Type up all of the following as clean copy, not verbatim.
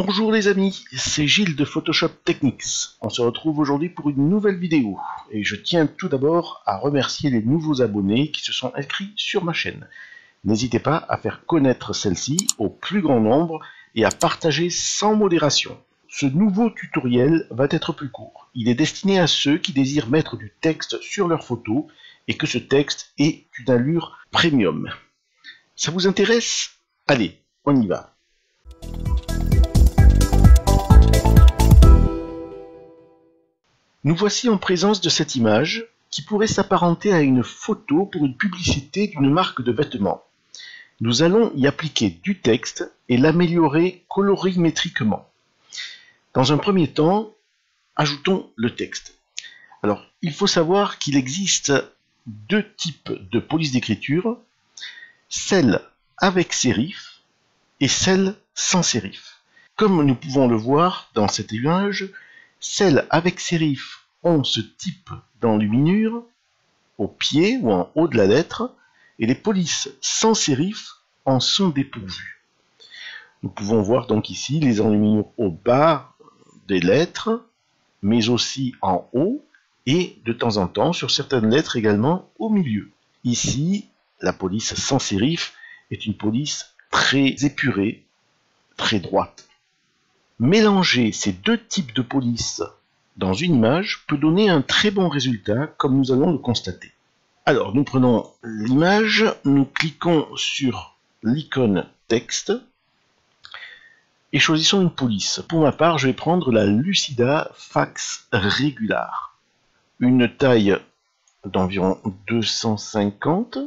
Bonjour les amis, c'est Gilles de Photoshop Techniques. On se retrouve aujourd'hui pour une nouvelle vidéo. Et je tiens tout d'abord à remercier les nouveaux abonnés qui se sont inscrits sur ma chaîne. N'hésitez pas à faire connaître celle-ci au plus grand nombre et à partager sans modération. Ce nouveau tutoriel va être plus court. Il est destiné à ceux qui désirent mettre du texte sur leurs photos et que ce texte ait une allure premium. Ça vous intéresse? Allez, on y va. Nous voici en présence de cette image qui pourrait s'apparenter à une photo pour une publicité d'une marque de vêtements. Nous allons y appliquer du texte et l'améliorer colorimétriquement. Dans un premier temps, ajoutons le texte. Alors, il faut savoir qu'il existe deux types de police d'écriture, celle avec sérif et celle sans sérif. Comme nous pouvons le voir dans cette image, celles avec sérif ont ce type d'enluminure au pied ou en haut de la lettre, et les polices sans sérif en sont dépourvues. Nous pouvons voir donc ici les enluminures au bas des lettres, mais aussi en haut, et de temps en temps sur certaines lettres également au milieu. Ici, la police sans sérif est une police très épurée, très droite. Mélanger ces deux types de police dans une image peut donner un très bon résultat, comme nous allons le constater. Alors, nous prenons l'image, nous cliquons sur l'icône texte et choisissons une police. Pour ma part, je vais prendre la Lucida Fax Regular. Une taille d'environ 250,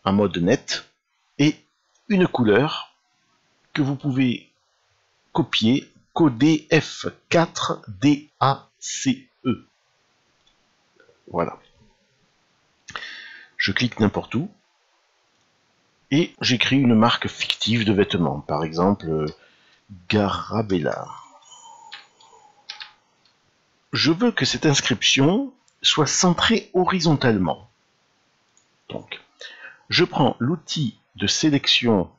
un mode net et une couleur que vous pouvez copier, coder F4DACE. Voilà. Je clique n'importe où et j'écris une marque fictive de vêtements, par exemple Garabella. Je veux que cette inscription soit centrée horizontalement. Donc, je prends l'outil de sélection,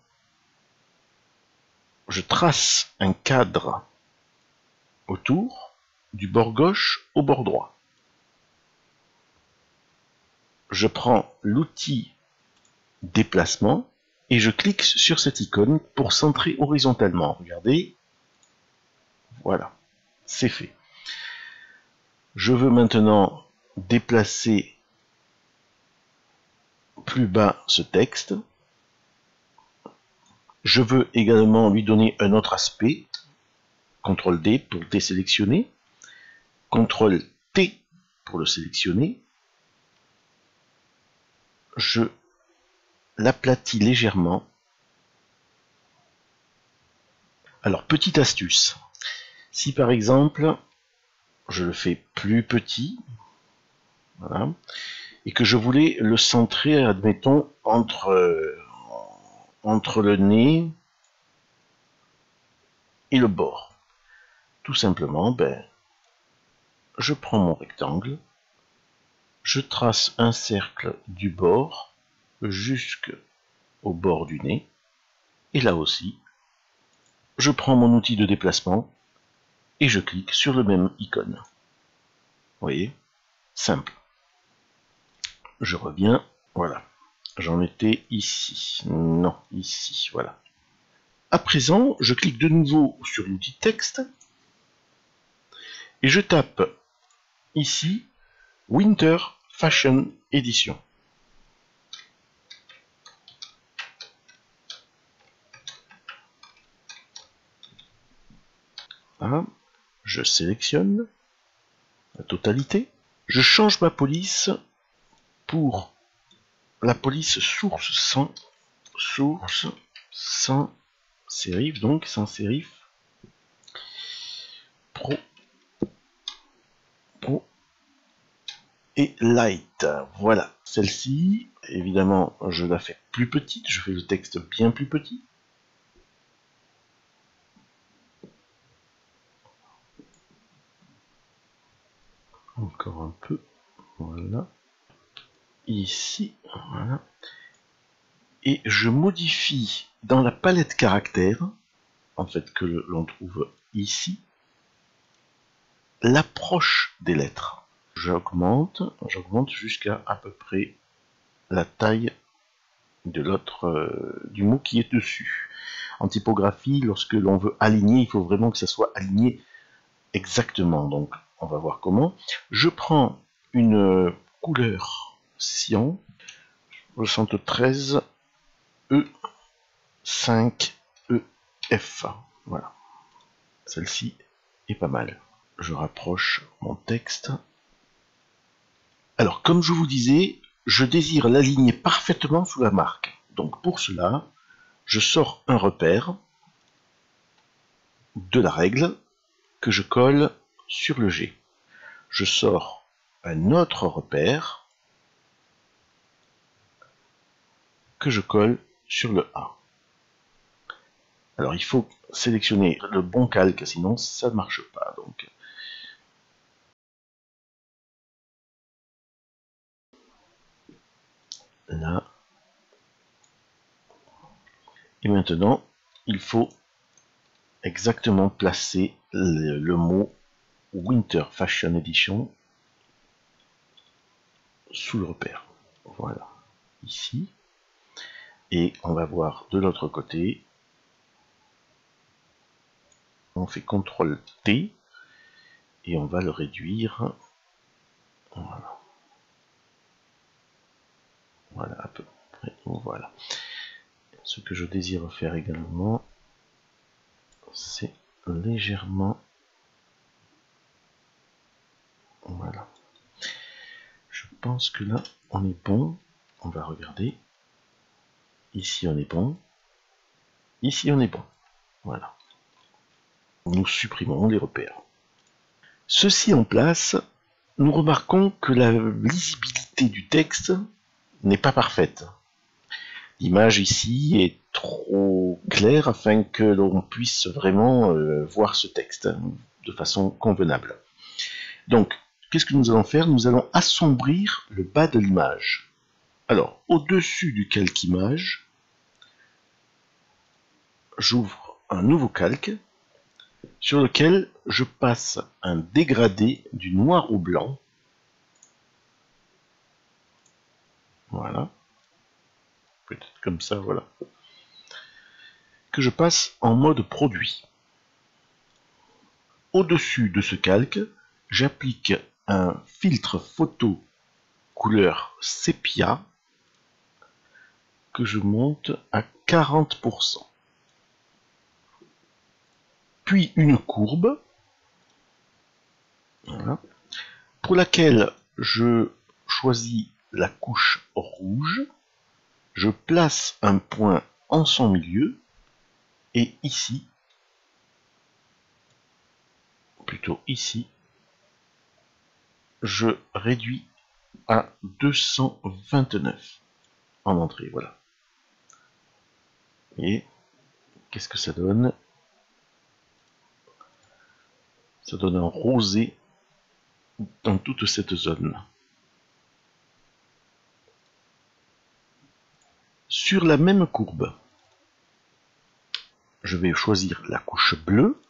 je trace un cadre autour, du bord gauche au bord droit. Je prends l'outil déplacement et je clique sur cette icône pour centrer horizontalement. Regardez, voilà, c'est fait. Je veux maintenant déplacer plus bas ce texte. Je veux également lui donner un autre aspect. CTRL D pour désélectionner. CTRL T pour le sélectionner. Je l'aplatis légèrement. Alors, petite astuce. Si par exemple, je le fais plus petit, voilà, et que je voulais le centrer, admettons, entre le nez et le bord. Tout simplement, je prends mon rectangle, je trace un cercle du bord jusqu'au bord du nez, et là aussi, je prends mon outil de déplacement et je clique sur le même icône. Vous voyez, simple. Je reviens, voilà. J'en étais ici. Non, ici, voilà. À présent, je clique de nouveau sur l'outil texte et je tape ici Winter Fashion Edition. Voilà. Je sélectionne la totalité. Je change ma police pour la police source sans sérif, donc sans sérif, pro et light. Voilà, celle-ci, évidemment, je la fais plus petite, je fais le texte bien plus petit. Encore un peu, voilà. Ici, voilà. Et je modifie dans la palette caractères en fait que l'on trouve ici, l'approche des lettres. J'augmente jusqu'à à peu près la taille de l'autre du mot qui est dessus. En typographie, lorsque l'on veut aligner, il faut vraiment que ça soit aligné exactement. Donc, on va voir comment. Je prends une couleur cyan 73 E5 EF. Voilà. Celle-ci est pas mal. Je rapproche mon texte. Alors, comme je vous disais, je désire l'aligner parfaitement sous la marque. Donc, pour cela, je sors un repère de la règle que je colle sur le G. Je sors un autre repère que je colle sur le A. Alors, il faut sélectionner le bon calque, sinon ça ne marche pas. Donc, là. Et maintenant, il faut exactement placer le mot Winter Fashion Edition sous le repère. Voilà, ici. Et on va voir de l'autre côté. On fait CTRL T et on va le réduire. Voilà. Voilà, à peu près. Voilà. Ce que je désire faire également, c'est légèrement. Voilà. Je pense que là, on est bon. On va regarder. Ici, on est bon. Ici, on est bon. Voilà. Nous supprimons les repères. Ceci en place, nous remarquons que la lisibilité du texte n'est pas parfaite. L'image ici est trop claire afin que l'on puisse vraiment voir ce texte de façon convenable. Donc, qu'est-ce que nous allons faire? Nous allons assombrir le bas de l'image. Alors, au-dessus du calque image, j'ouvre un nouveau calque sur lequel je passe un dégradé du noir au blanc. Voilà. Peut-être comme ça, voilà. Que je passe en mode produit. Au-dessus de ce calque, j'applique un filtre photo couleur sépia que je monte à 40%. Puis une courbe, voilà, pour laquelle je choisis la couche rouge, je place un point en son milieu, et ici, plutôt ici, je réduis à 229 en entrée, voilà. Et qu'est-ce que ça donne? Ça donne un rosé dans toute cette zone. Sur la même courbe, je vais choisir la couche bleue.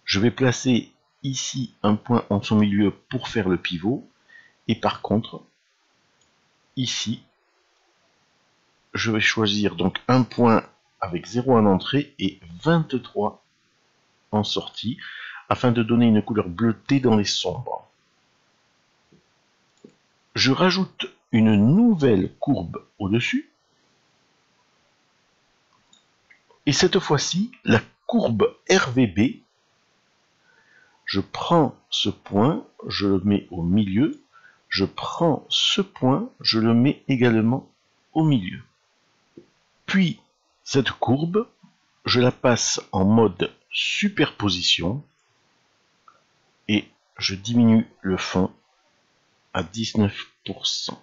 Je vais placer ici un point en son milieu pour faire le pivot. Et par contre, ici, je vais choisir donc un point avec 0 en entrée et 23 en sortie, afin de donner une couleur bleutée dans les sombres. Je rajoute une nouvelle courbe au-dessus. Et cette fois-ci, la courbe RVB, je prends ce point, je le mets au milieu, je prends ce point, je le mets également au milieu. Puis, cette courbe, je la passe en mode superposition et je diminue le fond à 19%.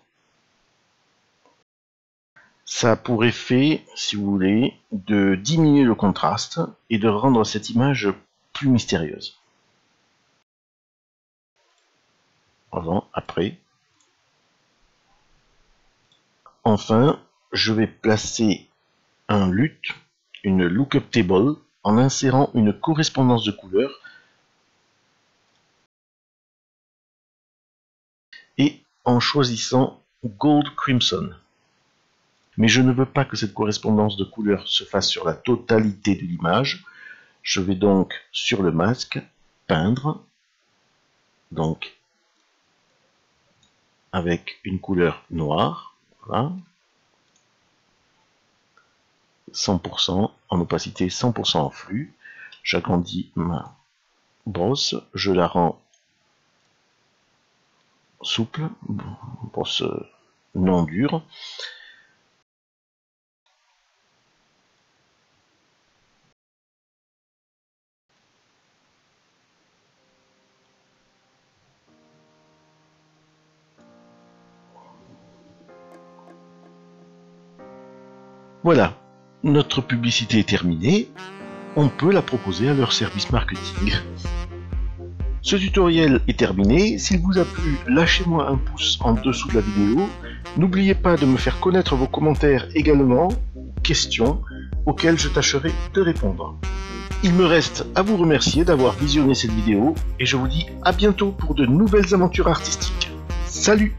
Ça a pour effet, si vous voulez, de diminuer le contraste et de rendre cette image plus mystérieuse. Avant, après. Enfin, je vais placer un LUT, une lookup table, en insérant une correspondance de couleurs et en choisissant Gold Crimson. Mais je ne veux pas que cette correspondance de couleurs se fasse sur la totalité de l'image. Je vais donc sur le masque, peindre, donc avec une couleur noire, voilà, 100% en opacité, 100% en flux. J'agrandis ma brosse, je la rends souple, brosse non dure. Voilà, notre publicité est terminée, on peut la proposer à leur service marketing. Ce tutoriel est terminé, s'il vous a plu, lâchez-moi un pouce en dessous de la vidéo, n'oubliez pas de me faire connaître vos commentaires également, ou questions, auxquelles je tâcherai de répondre. Il me reste à vous remercier d'avoir visionné cette vidéo, et je vous dis à bientôt pour de nouvelles aventures artistiques. Salut!